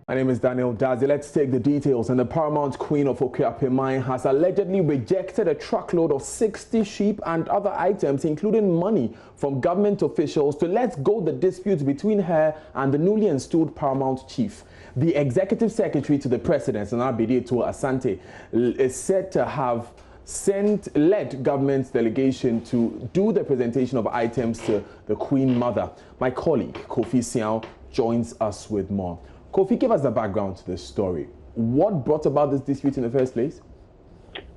My name is Daniel Dazi. Let's take the details. And the Paramount Queen of Okuapeman has allegedly rejected a truckload of 60 sheep and other items, including money from government officials, to let go the dispute between her and the newly installed Paramount chief. The executive secretary to the president, Nana to Asante, is said to have led government's delegation to do the presentation of items to the Queen Mother. My colleague, Kofi Siao, joins us with more. Kofi, give us the background to this story. What brought about this dispute in the first place?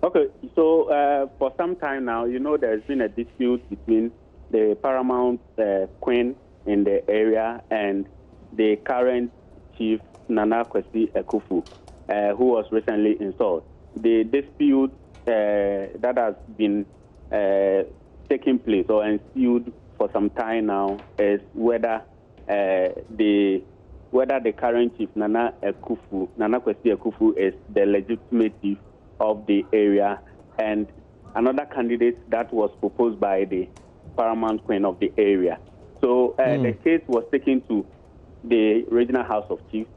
Okay, so for some time now, there's been a dispute between the Paramount Queen in the area and the current chief, Nana Kwesi Ekufu, who was recently installed. The dispute that has been taking place or ensued for some time now is whether the current chief, Nana Kwesi Ekufu, is the legitimate chief of the area, and another candidate that was proposed by the Paramount Queen of the area. So the case was taken to the Regional House of Chiefs,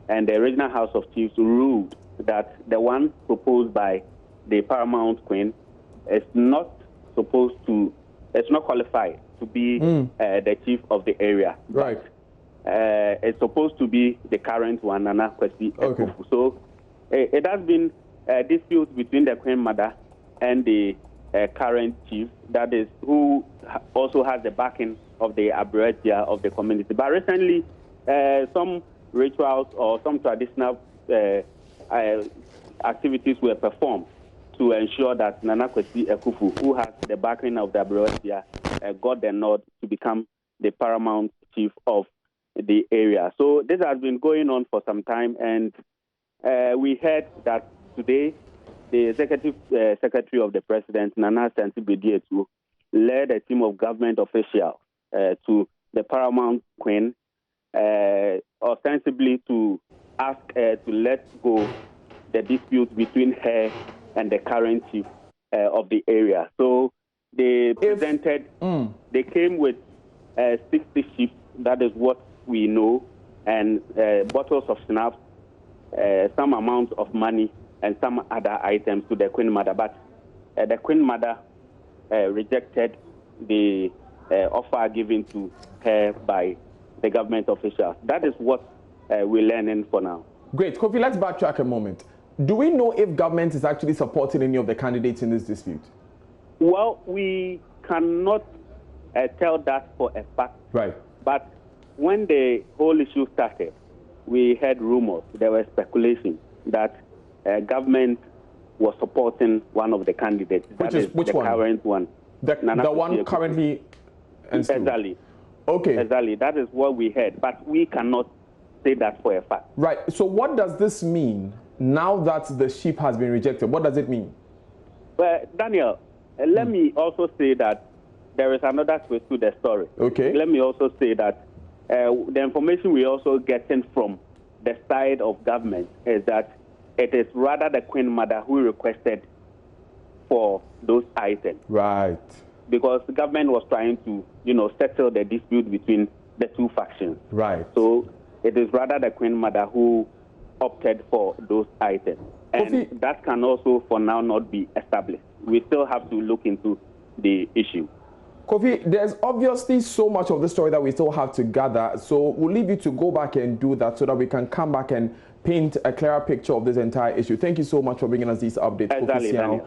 and the Regional House of Chiefs ruled that the one proposed by the Paramount Queen is not qualified to be the chief of the area. Right. It's supposed to be the current one, Nana Kwesi Ekufu. So it has been a dispute between the Queen Mother and the current chief, that is, who also has the backing of the Abretia of the community. But recently, some rituals or some traditional activities were performed to ensure that Nana Kwesi Ekufu, who has the backing of the Abretia, got the nod to become the Paramount chief of the area. So this has been going on for some time, and we heard that today the executive secretary of the president, Nana Asante, led a team of government officials to the Paramount Queen, ostensibly to ask her to let go the dispute between her and the current chief of the area. So they presented, they came with 60 sheep, that is what we know, and bottles of schnapps, some amount of money, and some other items to the Queen Mother. But the Queen Mother rejected the offer given to her by the government officials. That is what we're learning for now. Great. Kofi, let's backtrack a moment. Do we know if government is actually supporting any of the candidates in this dispute? Well, we cannot tell that for a fact. Right. But when the whole issue started, we heard rumors, there was speculation that government was supporting one of the candidates. Which one? Current one. The one currently installed. Exactly. Okay. Exactly. That is what we heard, but we cannot say that for a fact. Right. So what does this mean now that the sheep has been rejected? What does it mean? Well, Daniel, let me also say that there is another twist to the story. Okay. Let me also say that the information we also getting from the side of government is that it is rather the Queen Mother who requested for those items. Right. Because the government was trying to, settle the dispute between the two factions. Right. So it is rather the Queen Mother who opted for those items. And that can also, for now, not be established. We still have to look into the issue. Kofi, there's obviously so much of the story that we still have to gather, so we'll leave you to go back and do that so that we can come back and paint a clearer picture of this entire issue. Thank you so much for bringing us these updates, Kofi Siao.